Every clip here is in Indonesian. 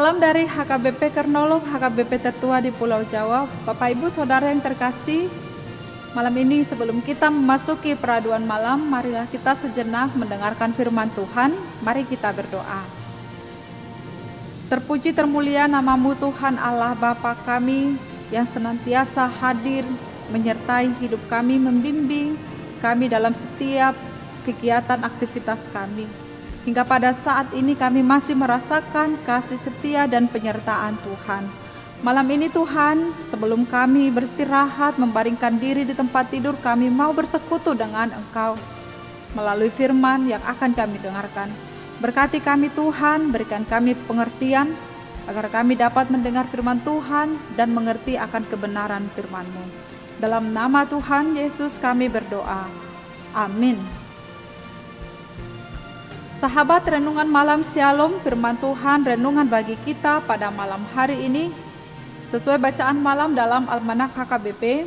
Salam dari HKBP Kernolog, HKBP tertua di Pulau Jawa. Bapak Ibu Saudara yang terkasih, malam ini sebelum kita memasuki peraduan malam, marilah kita sejenak mendengarkan firman Tuhan. Mari kita berdoa. Terpuji termulia namamu Tuhan Allah Bapa kami yang senantiasa hadir menyertai hidup kami, membimbing kami dalam setiap kegiatan aktivitas kami. Hingga pada saat ini kami masih merasakan kasih setia dan penyertaan Tuhan. Malam ini Tuhan, sebelum kami beristirahat membaringkan diri di tempat tidur, kami mau bersekutu dengan Engkau melalui firman yang akan kami dengarkan. Berkati kami Tuhan, berikan kami pengertian agar kami dapat mendengar firman Tuhan dan mengerti akan kebenaran firman-Mu. Dalam nama Tuhan Yesus kami berdoa. Amin. Sahabat renungan malam Shalom, firman Tuhan renungan bagi kita pada malam hari ini sesuai bacaan malam dalam Almanak HKBP,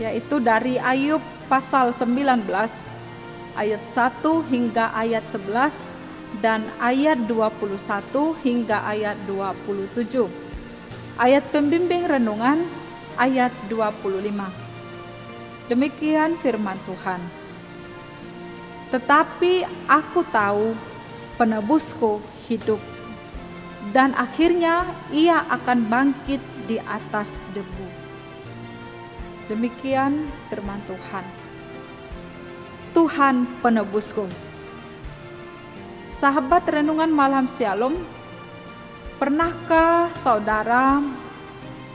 yaitu dari Ayub pasal 19 ayat 1 hingga ayat 11 dan ayat 21 hingga ayat 27. Ayat pembimbing renungan ayat 25. Demikian firman Tuhan. Tetapi aku tahu penebusku hidup, dan akhirnya ia akan bangkit di atas debu. Demikian firman Tuhan. Tuhan penebusku. Sahabat renungan malam Shalom, pernahkah saudara,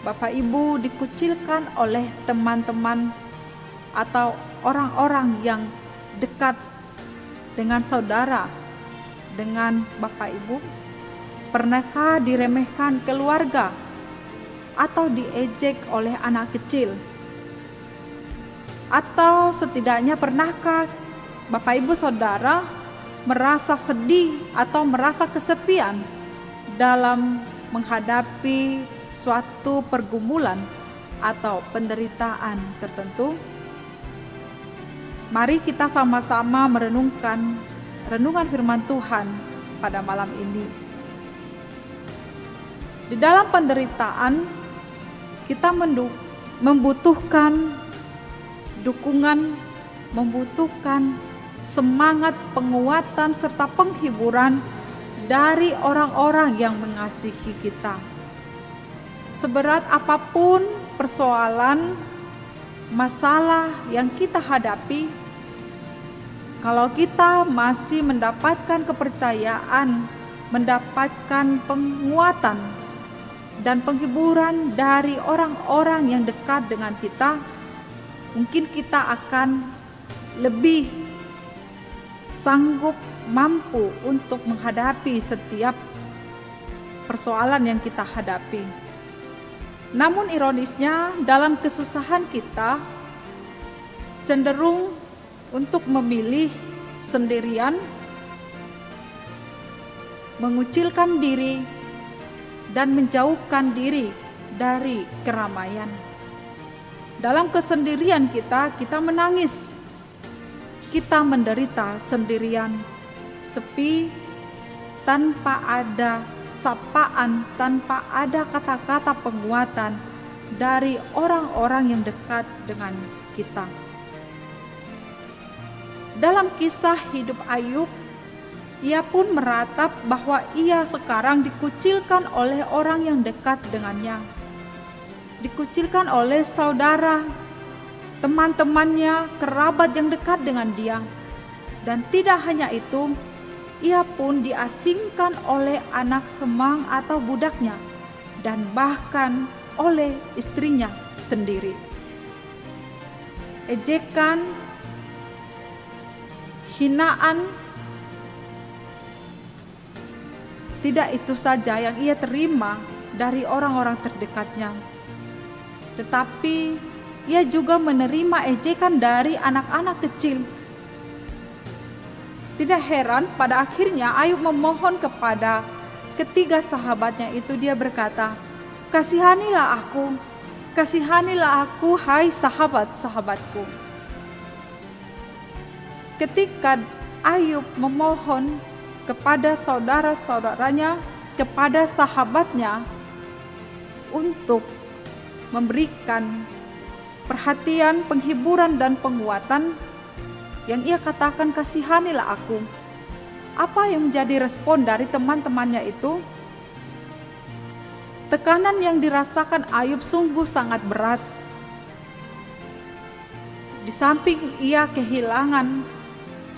Bapak Ibu dikucilkan oleh teman-teman atau orang-orang yang dekat dengan saudara, dengan Bapak Ibu? Pernahkah diremehkan keluarga atau diejek oleh anak kecil? Atau setidaknya pernahkah Bapak Ibu Saudara merasa sedih atau merasa kesepian dalam menghadapi suatu pergumulan atau penderitaan tertentu? Mari kita sama-sama merenungkan renungan firman Tuhan pada malam ini. Di dalam penderitaan, kita membutuhkan dukungan, membutuhkan semangat, penguatan, serta penghiburan dari orang-orang yang mengasihi kita. Seberat apapun persoalan, masalah yang kita hadapi, kalau kita masih mendapatkan kepercayaan, mendapatkan penguatan dan penghiburan dari orang-orang yang dekat dengan kita, mungkin kita akan lebih sanggup, mampu untuk menghadapi setiap persoalan yang kita hadapi. Namun ironisnya, dalam kesusahan kita cenderung untuk memilih sendirian, mengucilkan diri, dan menjauhkan diri dari keramaian. Dalam kesendirian kita menangis, kita menderita sendirian, sepi, tanpa ada sapaan, tanpa ada kata-kata penguatan dari orang-orang yang dekat dengan kita. Dalam kisah hidup Ayub, ia pun meratap bahwa ia sekarang dikucilkan oleh orang yang dekat dengannya, dikucilkan oleh saudara, teman-temannya, kerabat yang dekat dengan dia. Dan tidak hanya itu, ia pun diasingkan oleh anak semang atau budaknya, dan bahkan oleh istrinya sendiri. Ejekan, hinaan, tidak itu saja yang ia terima dari orang-orang terdekatnya, tetapi ia juga menerima ejekan dari anak-anak kecil. Tidak heran pada akhirnya Ayub memohon kepada ketiga sahabatnya itu. Dia berkata, kasihanilah aku, hai sahabat-sahabatku. Ketika Ayub memohon kepada saudara-saudaranya, kepada sahabatnya untuk memberikan perhatian, penghiburan, dan penguatan, yang ia katakan, "Kasihanilah aku." Apa yang menjadi respon dari teman-temannya itu? Tekanan yang dirasakan Ayub sungguh sangat berat. Di samping ia kehilangan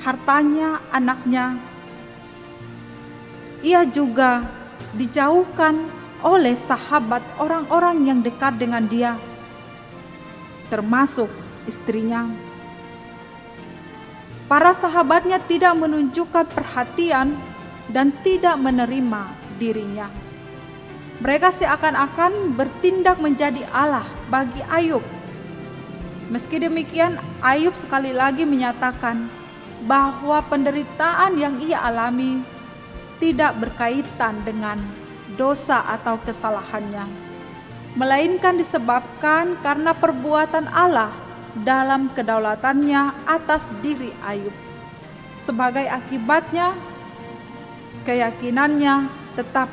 hartanya, anaknya, ia juga dijauhkan oleh sahabat, orang-orang yang dekat dengan dia, termasuk istrinya. Para sahabatnya tidak menunjukkan perhatian dan tidak menerima dirinya. Mereka seakan-akan bertindak menjadi Allah bagi Ayub. Meski demikian, Ayub sekali lagi menyatakan bahwa penderitaan yang ia alami tidak berkaitan dengan dosa atau kesalahannya, melainkan disebabkan karena perbuatan Allah dalam kedaulatannya atas diri Ayub. Sebagai akibatnya, keyakinannya tetap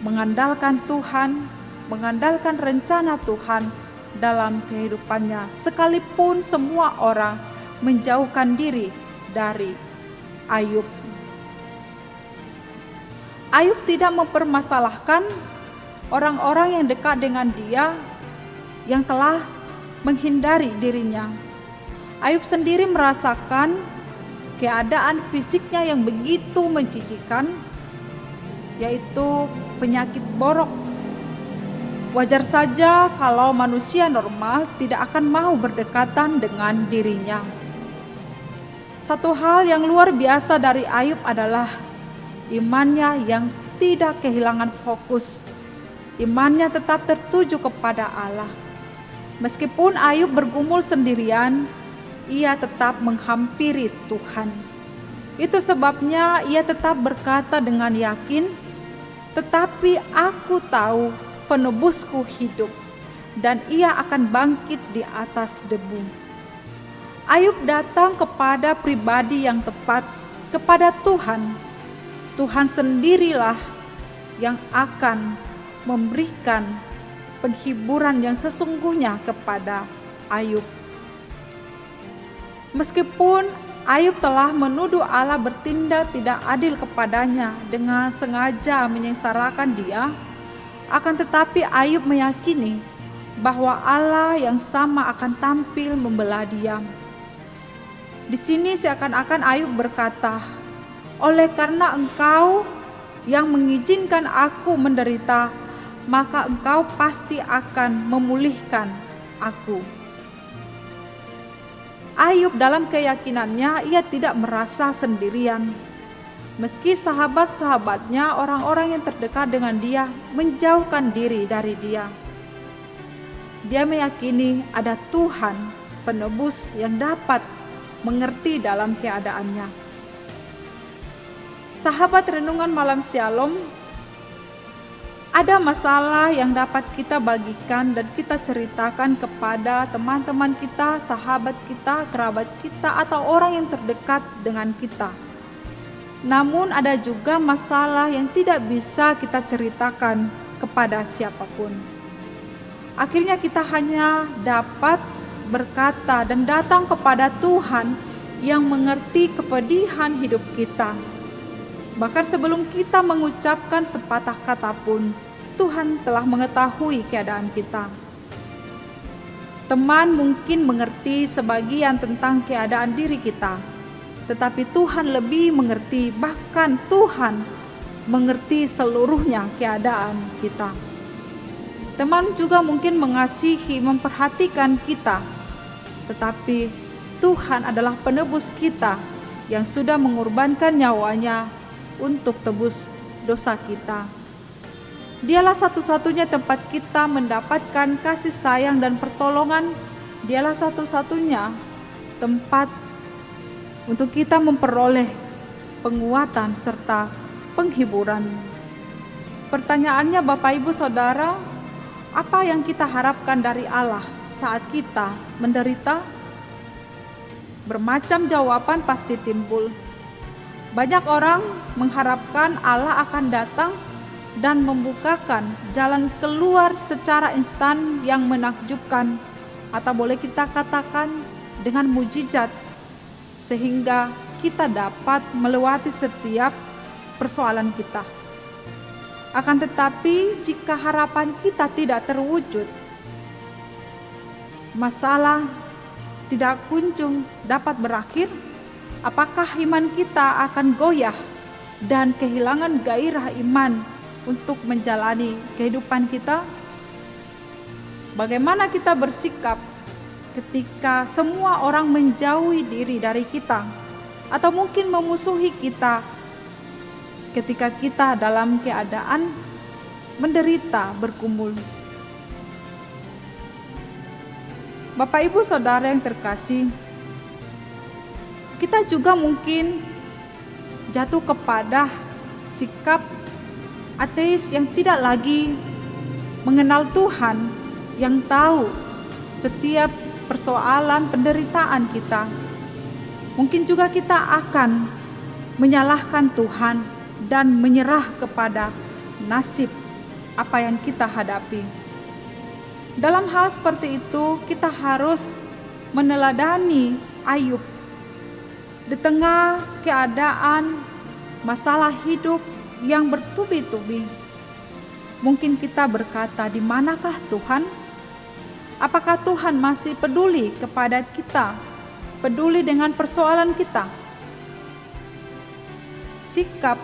mengandalkan Tuhan, mengandalkan rencana Tuhan dalam kehidupannya, sekalipun semua orang menjauhkan diri dari Ayub. Ayub tidak mempermasalahkan orang-orang yang dekat dengan dia yang telah menghindari dirinya. Ayub sendiri merasakan keadaan fisiknya yang begitu menjijikkan, yaitu penyakit borok. Wajar saja kalau manusia normal tidak akan mau berdekatan dengan dirinya. Satu hal yang luar biasa dari Ayub adalah imannya yang tidak kehilangan fokus. Imannya tetap tertuju kepada Allah. Meskipun Ayub bergumul sendirian, ia tetap menghampiri Tuhan. Itu sebabnya ia tetap berkata dengan yakin, "Tetapi aku tahu penebusku hidup, dan ia akan bangkit di atas debu." Ayub datang kepada pribadi yang tepat, kepada Tuhan. Tuhan sendirilah yang akan memberikan penghiburan yang sesungguhnya kepada Ayub. Meskipun Ayub telah menuduh Allah bertindak tidak adil kepadanya dengan sengaja menyengsarakan dia, akan tetapi Ayub meyakini bahwa Allah yang sama akan tampil membela dia. Di sini seakan-akan Ayub berkata, "Oleh karena Engkau yang mengizinkan aku menderita, maka Engkau pasti akan memulihkan aku." Ayub dalam keyakinannya, ia tidak merasa sendirian. Meski sahabat-sahabatnya, orang-orang yang terdekat dengan dia, menjauhkan diri dari dia. Dia meyakini ada Tuhan penebus yang dapat mengerti dalam keadaannya. Sahabat renungan malam Shalom, ada masalah yang dapat kita bagikan dan kita ceritakan kepada teman-teman kita, sahabat kita, kerabat kita, atau orang yang terdekat dengan kita. Namun ada juga masalah yang tidak bisa kita ceritakan kepada siapapun. Akhirnya kita hanya dapat berkata dan datang kepada Tuhan yang mengerti kepedihan hidup kita. Bahkan sebelum kita mengucapkan sepatah kata pun, Tuhan telah mengetahui keadaan kita. Teman mungkin mengerti sebagian tentang keadaan diri kita, tetapi Tuhan lebih mengerti, bahkan Tuhan mengerti seluruhnya keadaan kita. Teman juga mungkin mengasihi, memperhatikan kita, tetapi Tuhan adalah penebus kita yang sudah mengorbankan nyawanya untuk tebus dosa kita. Dialah satu-satunya tempat kita mendapatkan kasih sayang dan pertolongan. Dialah satu-satunya tempat untuk kita memperoleh penguatan serta penghiburan. Pertanyaannya Bapak Ibu Saudara, apa yang kita harapkan dari Allah saat kita menderita? Bermacam jawaban pasti timbul. Banyak orang mengharapkan Allah akan datang dan membukakan jalan keluar secara instan yang menakjubkan, atau boleh kita katakan dengan mukjizat, sehingga kita dapat melewati setiap persoalan kita. Akan tetapi jika harapan kita tidak terwujud, masalah tidak kunjung dapat berakhir, apakah iman kita akan goyah dan kehilangan gairah iman untuk menjalani kehidupan kita? Bagaimana kita bersikap ketika semua orang menjauhi diri dari kita, atau mungkin memusuhi kita ketika kita dalam keadaan menderita bergumul? Bapak Ibu Saudara yang terkasih, kita juga mungkin jatuh kepada sikap ateis yang tidak lagi mengenal Tuhan, yang tahu setiap persoalan penderitaan kita. Mungkin juga kita akan menyalahkan Tuhan dan menyerah kepada nasib apa yang kita hadapi. Dalam hal seperti itu, kita harus meneladani Ayub. Di tengah keadaan masalah hidup yang bertubi-tubi, mungkin kita berkata, di manakah Tuhan? Apakah Tuhan masih peduli kepada kita, peduli dengan persoalan kita? Sikap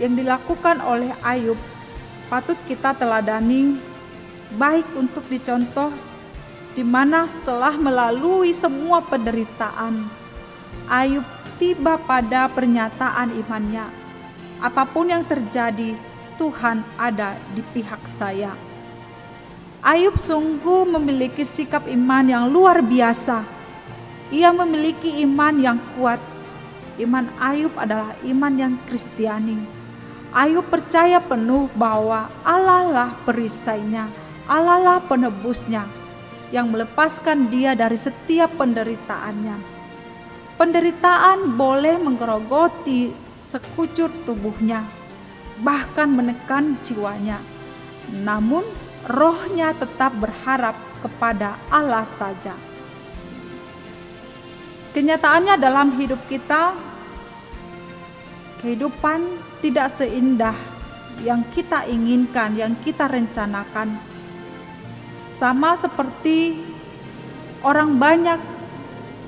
yang dilakukan oleh Ayub patut kita teladani, baik untuk dicontoh, di mana setelah melalui semua penderitaan, Ayub tiba pada pernyataan imannya, apapun yang terjadi, Tuhan ada di pihak saya. Ayub sungguh memiliki sikap iman yang luar biasa. Ia memiliki iman yang kuat. Iman Ayub adalah iman yang Kristiani. Ayub percaya penuh bahwa Allah lah perisainya, Allah lah penebusnya, yang melepaskan dia dari setiap penderitaannya. Penderitaan boleh menggerogoti sekujur tubuhnya, bahkan menekan jiwanya. Namun rohnya tetap berharap kepada Allah saja. Kenyataannya dalam hidup kita, kehidupan tidak seindah yang kita inginkan, yang kita rencanakan. Sama seperti orang banyak,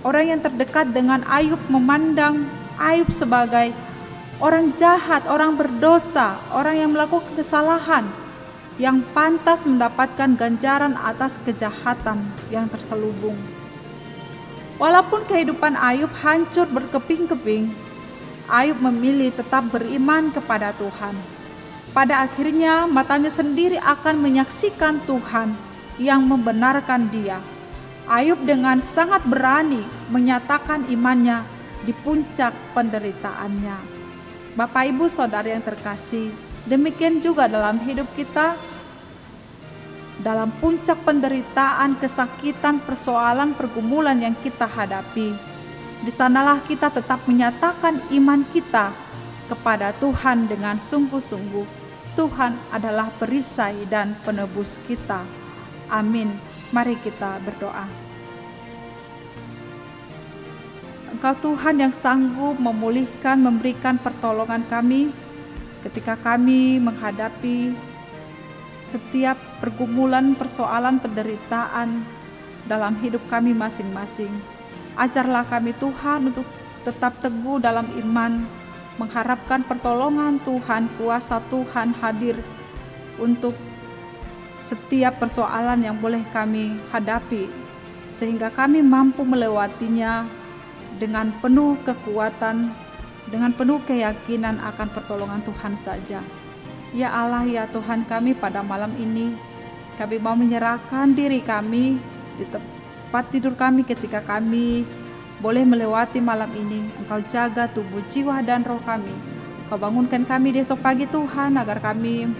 orang yang terdekat dengan Ayub memandang Ayub sebagai orang jahat, orang berdosa, orang yang melakukan kesalahan, yang pantas mendapatkan ganjaran atas kejahatan yang terselubung. Walaupun kehidupan Ayub hancur berkeping-keping, Ayub memilih tetap beriman kepada Tuhan. Pada akhirnya matanya sendiri akan menyaksikan Tuhan yang membenarkan dia. Ayub dengan sangat berani menyatakan imannya di puncak penderitaannya. Bapak Ibu Saudara yang terkasih, demikian juga dalam hidup kita, dalam puncak penderitaan, kesakitan, persoalan, pergumulan yang kita hadapi, di sanalah kita tetap menyatakan iman kita kepada Tuhan dengan sungguh-sungguh. Tuhan adalah perisai dan penebus kita. Amin. Mari kita berdoa. Engkau Tuhan yang sanggup memulihkan, memberikan pertolongan kami ketika kami menghadapi setiap pergumulan, persoalan, penderitaan dalam hidup kami masing-masing. Ajarlah kami Tuhan untuk tetap teguh dalam iman, mengharapkan pertolongan Tuhan, kuasa Tuhan hadir untuk setiap persoalan yang boleh kami hadapi, sehingga kami mampu melewatinya dengan penuh kekuatan, dengan penuh keyakinan akan pertolongan Tuhan saja. Ya Allah, ya Tuhan kami, pada malam ini kami mau menyerahkan diri kami di tempat tidur kami ketika kami boleh melewati malam ini. Engkau jaga tubuh, jiwa, dan roh kami. Engkau bangunkan kami di esok pagi Tuhan, agar kami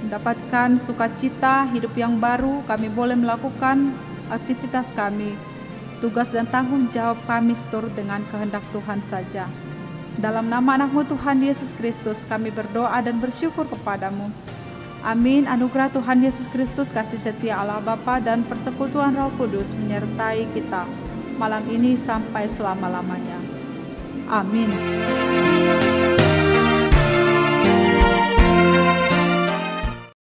mendapatkan sukacita hidup yang baru. Kami boleh melakukan aktivitas kami, tugas dan tanggung jawab kami seturut dengan kehendak Tuhan saja. Dalam nama anak-Mu Tuhan Yesus Kristus kami berdoa dan bersyukur kepadamu. Amin. Anugerah Tuhan Yesus Kristus, kasih setia Allah Bapa dan persekutuan Roh Kudus menyertai kita malam ini sampai selama-lamanya. Amin.